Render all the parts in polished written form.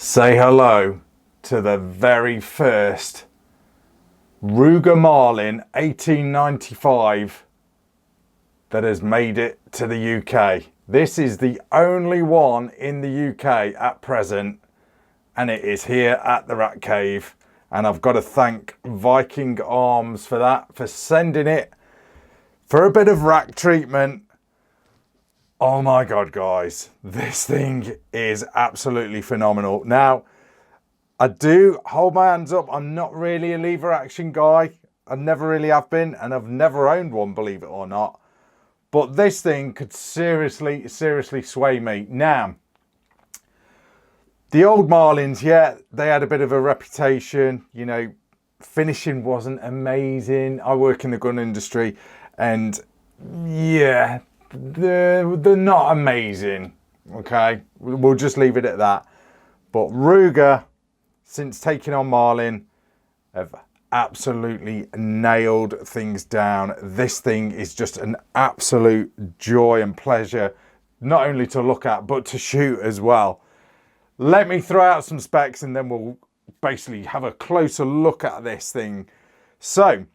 say hello to the very first Ruger Marlin 1895 that has made it to the UK. This is the only one in the UK at present, and it is here at the Rat Cave. And I've got to thank Viking Arms for that, for sending it for a bit of rack treatment. Oh my God, guys, this thing is absolutely phenomenal. Now, I do hold my hands up. I'm not really a lever action guy. I never really have been, and I've never owned one, believe it or not. But this thing could seriously sway me. Now, the old Marlins, yeah, they had a bit of a reputation. You know, finishing wasn't amazing. I work in the gun industry, and yeah, they're not amazing. Okay, we'll just leave it at that. But Ruger, since taking on Marlin, have absolutely nailed things down. This thing is just an absolute joy and pleasure, not only to look at, but to shoot as well. Let me throw out some specs and then we'll basically have a closer look at this thing. So,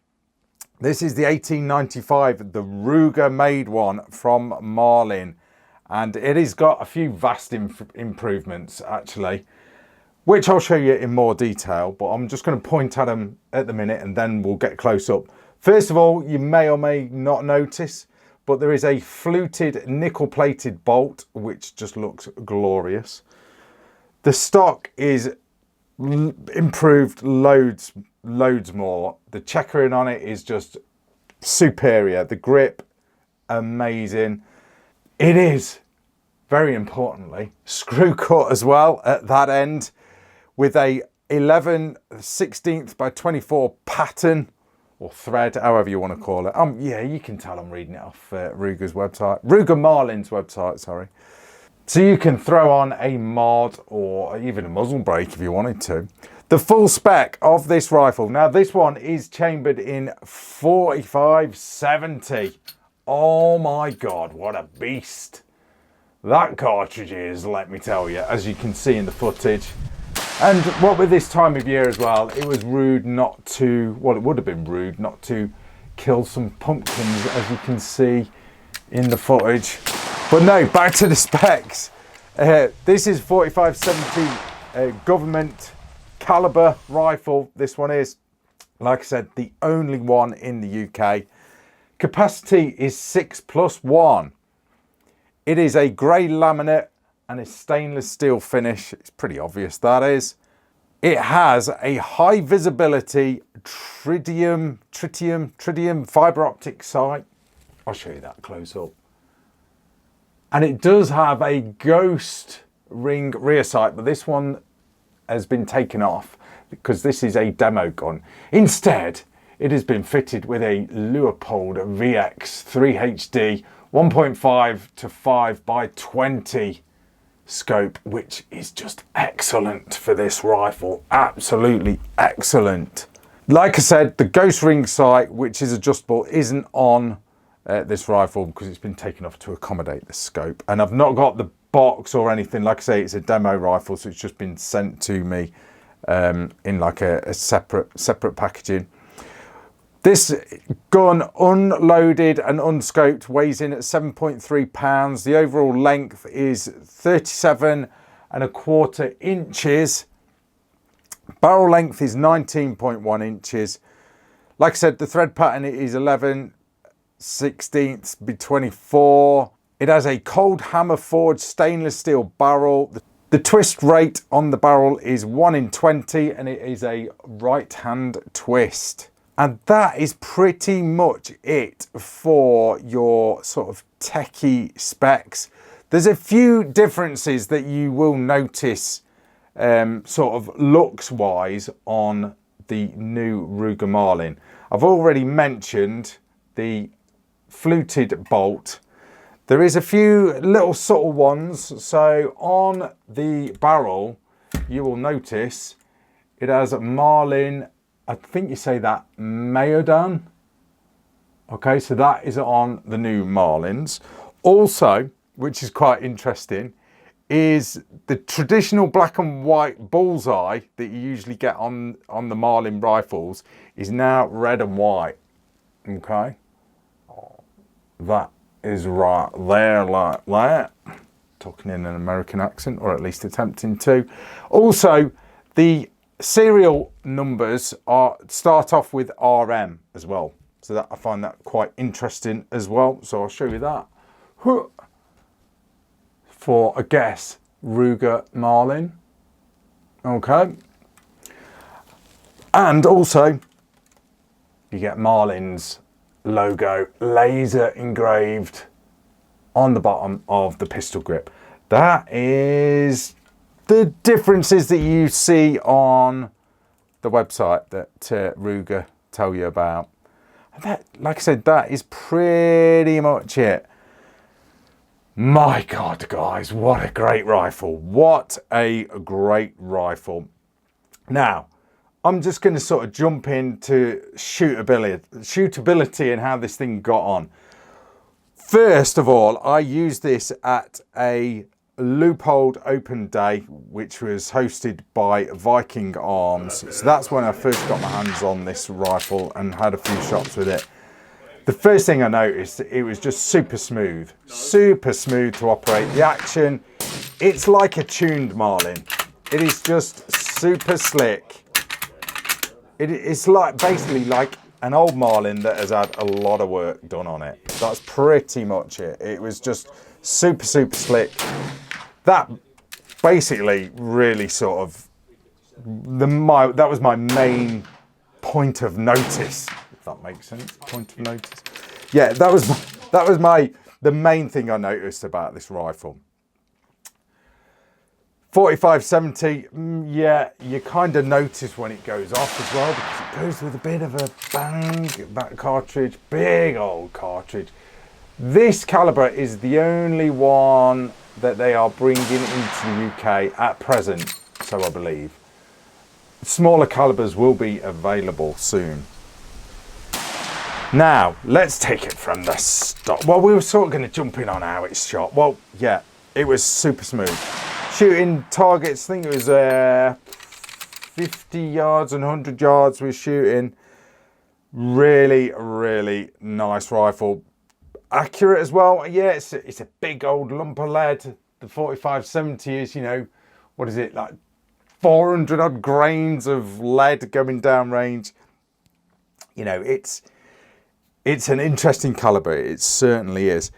this is the 1895, the Ruger made one from Marlin. And it has got a few vast improvements, actually, which I'll show you in more detail, but I'm just going to point at them at the minute and then we'll get close up. First of all, you may or may not notice, but there is a fluted nickel-plated bolt, which just looks glorious. The stock is improved loads more. The checkering on it is just superior. The grip, amazing. It is, very importantly, screw cut as well at that end, with a 11/16 by 24 pattern or thread, however you want to call it. Yeah, you can tell I'm reading it off Ruger's website, Ruger Marlin's website, sorry. So you can throw on a mod or even a muzzle brake if you wanted to. The full spec of this rifle. Now this one is chambered in 45-70. Oh my God, what a beast that cartridge is, let me tell you, as you can see in the footage. And what with this time of year as well, it was rude not to, well, it would have been rude not to kill some pumpkins, as you can see in the footage. But no, back to the specs. This is 45-70 government caliber rifle. This one is, like I said, the only one in the UK. Capacity is 6+1. It is a grey laminate and a stainless steel finish. It's pretty obvious that is. It has a high visibility tritium fibre optic sight. I'll show you that close up. And it does have a ghost ring rear sight, but this one has been taken off because this is a demo gun. Instead, it has been fitted with a Leupold VX 3HD 1.5 to 5x20 scope, which is just excellent for this rifle. Absolutely excellent. Like I said, the ghost ring sight, which is adjustable, isn't on this rifle because it's been taken off to accommodate the scope. And I've not got the box or anything. Like I say, it's a demo rifle, so it's just been sent to me in like a separate packaging. This gun, unloaded and unscoped, weighs in at 7.3 pounds. The overall length is 37.25 inches. Barrel length is 19.1 inches. Like I said, the thread pattern is 11/16 by 24. It has a cold hammer forged stainless steel barrel. The twist rate on the barrel is 1 in 20, and it is a right hand twist. And that is pretty much it for your sort of techie specs. There's a few differences that you will notice sort of looks wise on the new Ruger Marlin. I've already mentioned the fluted bolt. There is a few little subtle ones. So on the barrel, you will notice it has Marlin, I think you say that, Mayodan. Okay, so that is on the new Marlins. Also, which is quite interesting, is the traditional black and white bullseye that you usually get on the Marlin rifles is now red and white. Okay, that is right there like that. Talking in an American accent, or at least attempting to. Also, the serial numbers start off with RM as well. So that I find that quite interesting as well. So I'll show you that. For a guess, Ruger Marlin. Okay. And also, you get Marlin's logo laser engraved on the bottom of the pistol grip. That is the differences that you see on the website that Ruger tell you about. And that, like I said, that is pretty much it. My God, guys, what a great rifle. What a great rifle. Now, I'm just going to sort of jump into shootability and how this thing got on. First of all, I used this at a Loophole open day, which was hosted by Viking Arms. So that's when I first got my hands on this rifle and had a few shots with it. The first thing I noticed, it was just super smooth to operate. The action, it's like a tuned Marlin. It is just super slick. It's like basically like an old Marlin that has had a lot of work done on it. That's pretty much it. It was just super slick. That basically really sort of that was my main point of notice. That makes sense. Point of notice. Yeah, that was the main thing I noticed about this rifle. 4570, yeah, you kind of notice when it goes off as well, because it goes with a bit of a bang. That cartridge, big old cartridge. This caliber is the only one that they are bringing into the UK at present, so I believe. Smaller calibers will be available soon. Now, let's take it from the start. Well, we were sort of going to jump in on how it's shot. Well, yeah, it was super smooth. Shooting targets, I think it was 50 yards and 100 yards we're shooting. Really nice rifle. Accurate as well. Yeah, it's a big old lump of lead. The 4570 is, you know, what is it, like 400 odd grains of lead going down range. You know, it's an interesting caliber. It certainly is.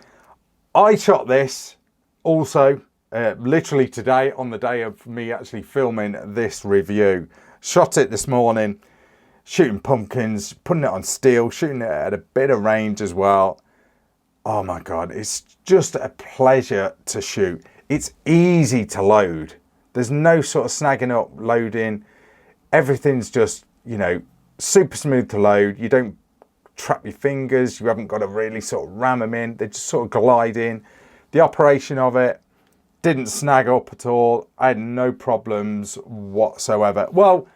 I shot this also literally today, on the day of me actually filming this review. Shot it this morning, shooting pumpkins, putting it on steel, shooting it at a bit of range as well. Oh my God, it's just a pleasure to shoot. It's easy to load. There's no sort of snagging up loading. Everything's just, you know, super smooth to load. You don't trap your fingers. You haven't got to really sort of ram them in. They just sort of glide in. The operation of it didn't snag up at all. I had no problems whatsoever. Well,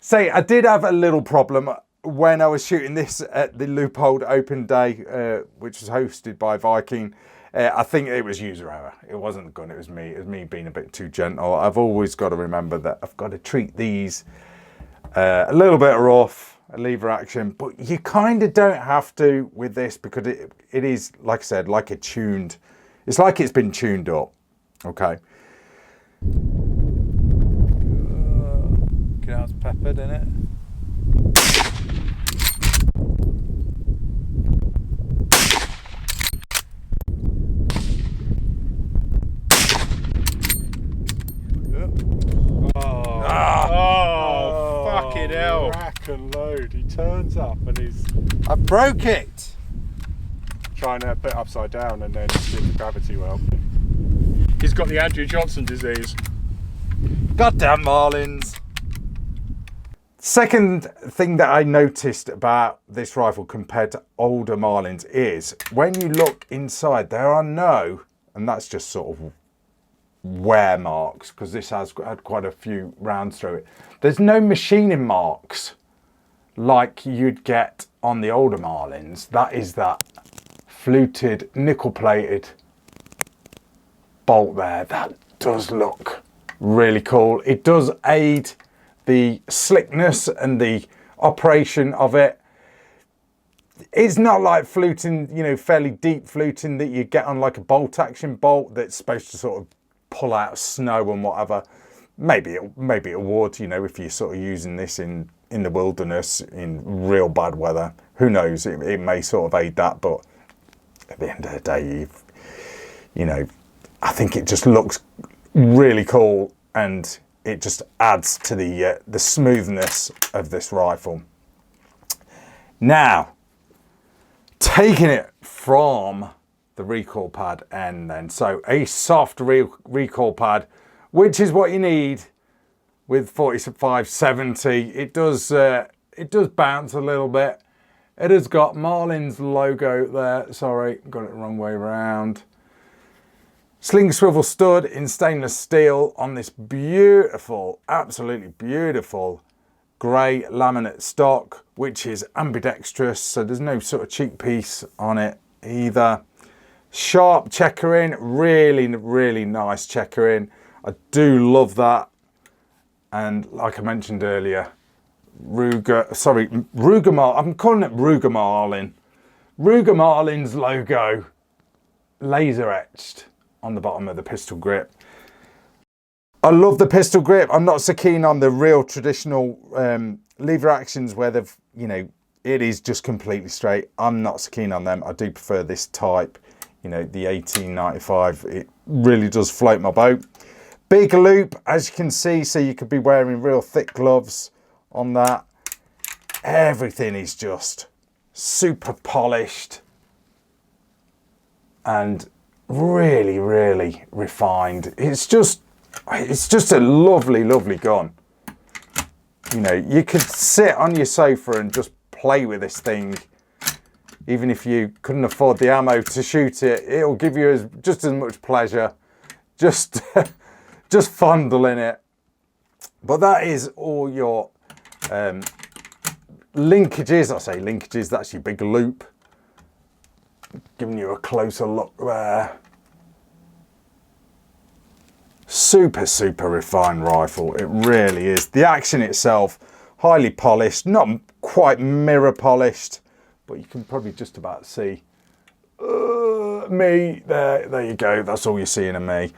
say I did have a little problem when I was shooting this at the Loophole Open Day, which was hosted by Viking. I think it was user error. It wasn't the gun, it was me. It was me being a bit too gentle. I've always got to remember that I've got to treat these a little bit rough, a lever action, but you kind of don't have to with this, because it is, like I said, like it's like it's been tuned up. Okay. Get out peppered in it. Fucking hell. Rack and load. He turns up and I broke it. Trying to put it upside down and then see if the gravity will help. He's got the Andrew Johnson disease. Goddamn Marlins. Second thing that I noticed about this rifle compared to older Marlins is when you look inside, there are no, and that's just sort of wear marks, because this has had quite a few rounds through it. There's no machining marks like you'd get on the older Marlins. That is that fluted, nickel plated bolt there. That does look really cool. It does aid the slickness and the operation of it. It's not like fluting, you know, fairly deep fluting that you get on like a bolt action bolt that's supposed to sort of pull out snow and whatever. Maybe it would, you know, if you're sort of using this in the wilderness in real bad weather. Who knows? It may sort of aid that, but at the end of the day, you know, I think it just looks really cool, and it just adds to the smoothness of this rifle. Now, taking it from the recoil pad end then, so a soft recoil pad, which is what you need with 4570. It does bounce a little bit. It has got Marlin's logo there. Sorry, got it the wrong way around. Sling swivel stud in stainless steel on this beautiful, absolutely beautiful grey laminate stock, which is ambidextrous, so there's no sort of cheek piece on it either. Sharp checkering, really, really nice checkering. I do love that. And like I mentioned earlier, I'm calling it Ruger Marlin. Ruger Marlin's logo, laser etched on the bottom of the pistol grip. I love the pistol grip. I'm not so keen on the real traditional lever actions where they've, you know, it is just completely straight. I'm not so keen on them. I do prefer this type, you know, the 1895. It really does float my boat. Big loop, as you can see, so you could be wearing real thick gloves on that. Everything is just super polished and really, really refined. It's just a lovely, lovely gun. You know, you could sit on your sofa and just play with this thing. Even if you couldn't afford the ammo to shoot it, it'll give you just as much pleasure. Just fondling it. But that is all your linkages. I say linkages, that's your big loop. Giving you a closer look there. Super, super refined rifle. It really is. The action itself, highly polished, not quite mirror polished, but you can probably just about see me there. There you go. That's all you're seeing of me.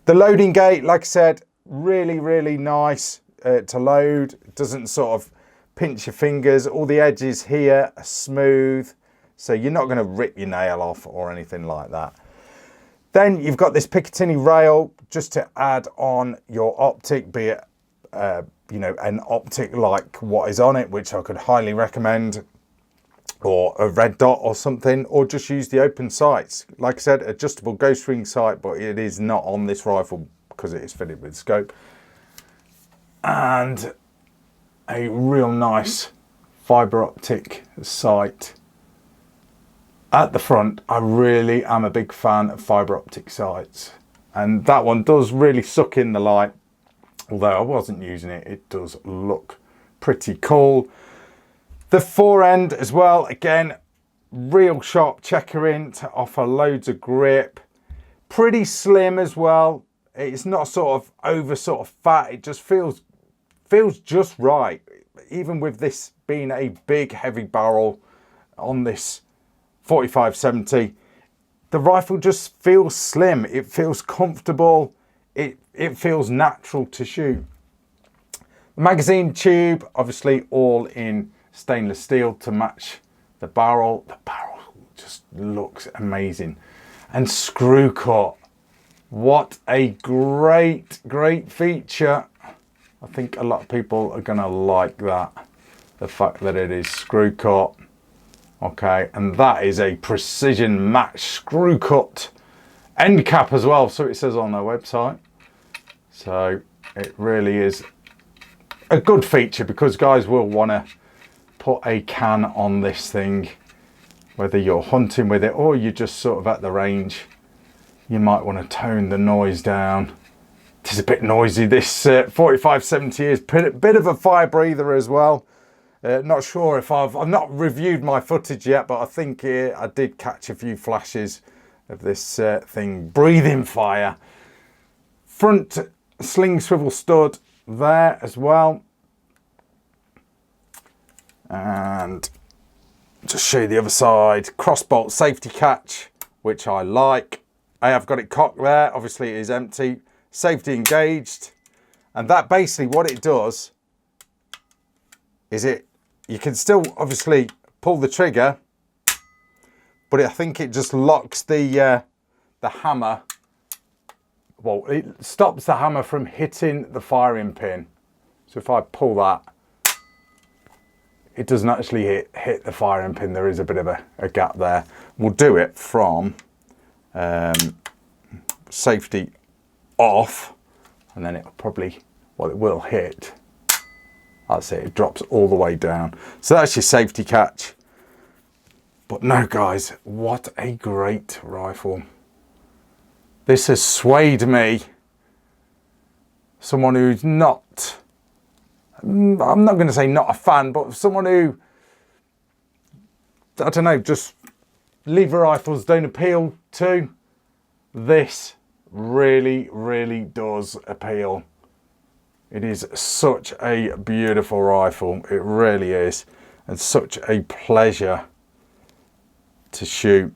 The loading gate, like I said, really, really nice to load. It doesn't sort of pinch your fingers. All the edges here are smooth, so you're not going to rip your nail off or anything like that. Then you've got this Picatinny rail just to add on your optic, be it you know, an optic like what is on it, which I could highly recommend, or a red dot or something, or just use the open sights. Like I said, adjustable ghost ring sight, but it is not on this rifle because it is fitted with scope. And a real nice fibre optic sight at the front. I really am a big fan of fibre optic sights, and that one does really suck in the light. Although I wasn't using it, it does look pretty cool. The fore end as well, again, real sharp checkering to offer loads of grip. Pretty slim as well. It's not sort of over sort of fat. It just feels just right. Even with this being a big heavy barrel on this 4570, the rifle just feels slim. It feels comfortable. It feels natural to shoot. The magazine tube, obviously all in stainless steel to match the barrel. The barrel just looks amazing. And screw cut. What a great, great feature. I think a lot of people are gonna like that. The fact that it is screw cut. Okay, and that is a precision match screw cut end cap as well, so it says on their website. So it really is a good feature, because guys will want to put a can on this thing, whether you're hunting with it or you're just sort of at the range. You might want to tone the noise down. It is a bit noisy. This 4570 is a bit of a fire breather as well. Not sure if I've not reviewed my footage yet, but I think I did catch a few flashes of this thing breathing fire. Front sling swivel stud there as well. And just show you the other side. Crossbolt safety catch, which I like. I have got it cocked there. Obviously it is empty. Safety engaged. And that basically what it does is you can still obviously pull the trigger, but I think it just locks the hammer. Well, it stops the hammer from hitting the firing pin. So if I pull that, it doesn't actually hit the firing pin. There is a bit of a gap there. We'll do it from safety off, and then it'll probably, well, it will hit. That's it, it drops all the way down. So that's your safety catch. But no guys, what a great rifle. This has swayed me. Someone who's not, I'm not going to say not a fan, but someone who, I don't know, just lever rifles don't appeal to. This really, really does appeal. It is such a beautiful rifle. It really is. And such a pleasure to shoot.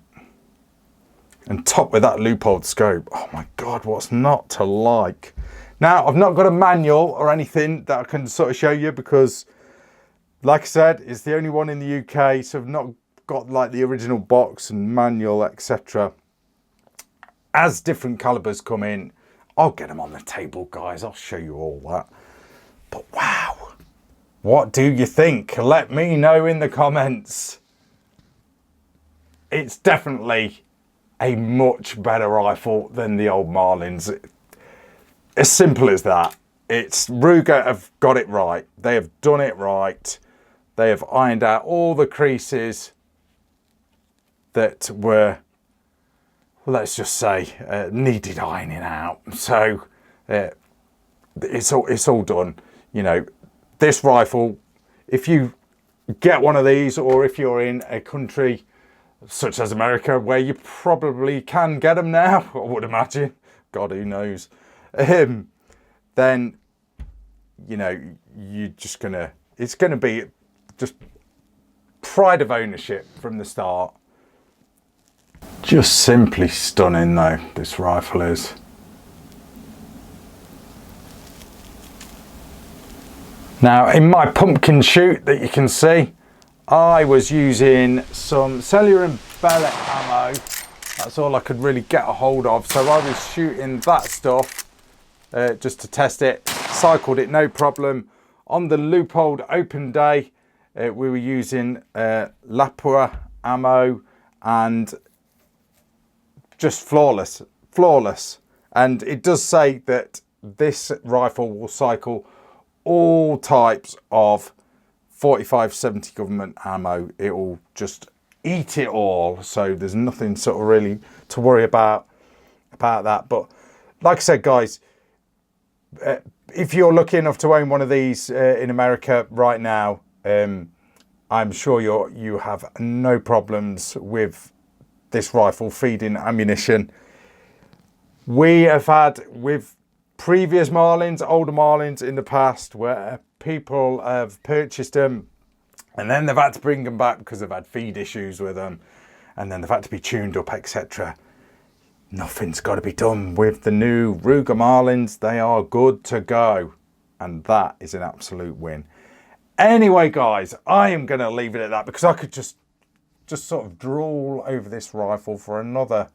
And top with that Leupold scope. Oh my God, what's not to like? Now, I've not got a manual or anything that I can sort of show you because, like I said, it's the only one in the UK. So I've not got like the original box and manual, etc. As different calibers come in, I'll get them on the table, guys. I'll show you all that. But wow, what do you think? Let me know in the comments. It's definitely a much better rifle than the old Marlins. As simple as that. Ruger have got it right. They have done it right. They have ironed out all the creases that were, well, let's just say, needed ironing out. So it's all done. You know, this rifle, if you get one of these, or if you're in a country such as America, where you probably can get them now, I would imagine, God, who knows, then, you know, you're just gonna, it's gonna be just pride of ownership from the start. Just simply stunning though, this rifle is. Now, in my pumpkin shoot that you can see, I was using some cellular and pellet ammo. That's all I could really get a hold of. So I was shooting that stuff just to test it. Cycled it no problem. On the Leupold open day, we were using Lapua ammo and just flawless. And it does say that this rifle will cycle all types of 45-70 government ammo. It will just eat it all, so there's nothing sort of really to worry about that. But like I said, guys, if you're lucky enough to own one of these in America right now, I'm sure you have no problems with this rifle feeding ammunition. We have had with previous Marlins, older Marlins in the past, where people have purchased them and then they've had to bring them back because they've had feed issues with them, and then they've had to be tuned up, etc. Nothing's got to be done with the new Ruger Marlins. They are good to go, and that is an absolute win. Anyway, guys, I am going to leave it at that because I could just sort of drool over this rifle for another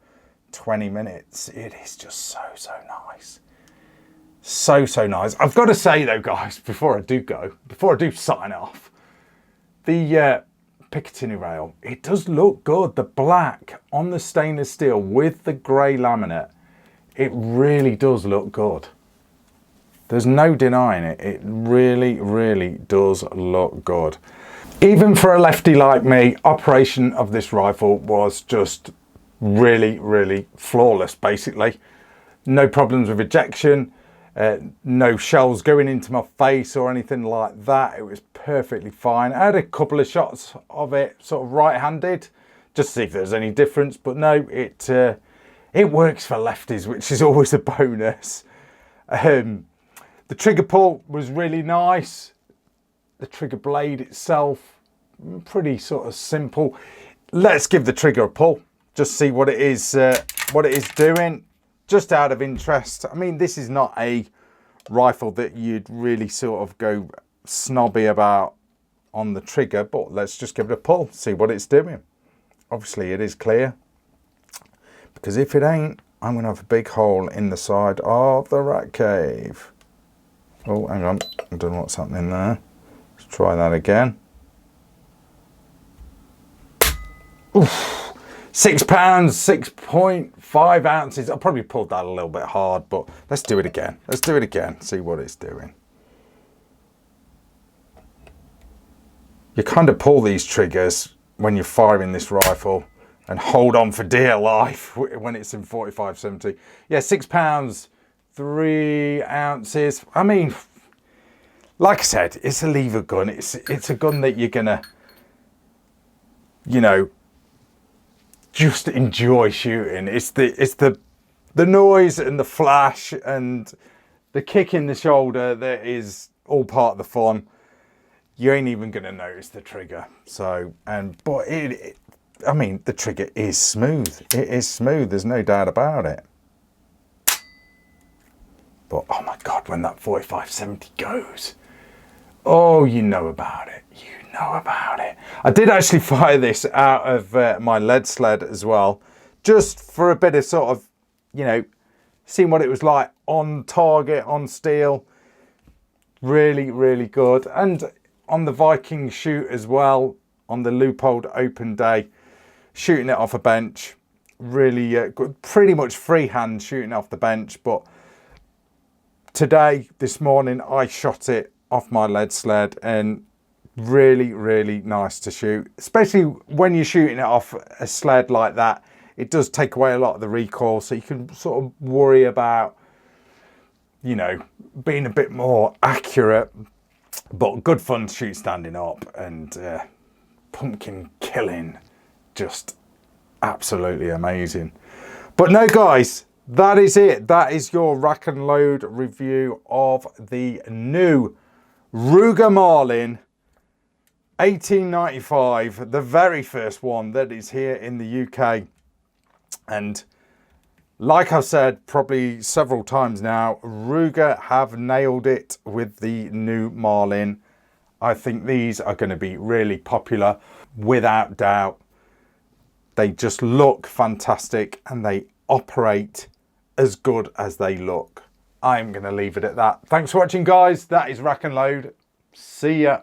20 minutes. It is just so nice. So nice. I've got to say though, guys, before I do sign off, the Picatinny rail, it does look good. The black on the stainless steel with the grey laminate, it really does look good. There's no denying it. It really does look good. Even for a lefty like me, operation of this rifle was just really flawless, basically. No problems with ejection. No shells going into my face or anything like that. It was perfectly fine. I had a couple of shots of it sort of right-handed just to see if there's any difference, but no, it It works for lefties, which is always a bonus. The trigger pull was really nice. The trigger blade itself, pretty sort of simple. Let's give the trigger a pull, just see what it is doing, just out of interest. I mean, this is not a rifle that you'd really sort of go snobby about on the trigger, but let's just give it a pull, see what it's doing. Obviously it is clear, because if it ain't, I'm gonna have a big hole in the side of the rat cave. Oh, hang on, I don't know what's happening there. Let's try that again. Oof. 6 pounds, 6.5 ounces. I probably pulled that a little bit hard, but let's do it again. Let's do it again, see what it's doing. You kind of pull these triggers when you're firing this rifle and hold on for dear life when it's in 45-70. Yeah, 6 pounds, 3 ounces. I mean, like I said, it's a lever gun. It's a gun that you're gonna, you know, just enjoy shooting. It's the noise and the flash and the kick in the shoulder that is all part of the fun. You ain't even gonna notice the trigger. So, but I mean, the trigger is smooth. It is smooth. There's no doubt about it. But oh my God, when that 45-70 goes, oh, you know about it. You know about it. I did actually fire this out of my lead sled as well, just for a bit of sort of, you know, seeing what it was like on target, on steel. Really, really good. And on the Viking shoot as well, on the Loopold open day, shooting it off a bench, really good, pretty much freehand shooting off the bench. But today, this morning, I shot it off my lead sled, and really, really nice to shoot, especially when you're shooting it off a sled like that. It does take away a lot of the recoil, so you can sort of worry about, you know, being a bit more accurate. But good fun to shoot standing up, and pumpkin killing, just absolutely amazing. But no, guys, that is it. That is your rack and load review of the new Ruger Marlin 1895, the very first one that is here in the UK. And like I've said probably several times now, Ruger have nailed it with the new Marlin. I think these are going to be really popular, without doubt. They just look fantastic and they operate as good as they look. I'm going to leave it at that. Thanks for watching, guys. That is Rack and Load. See ya.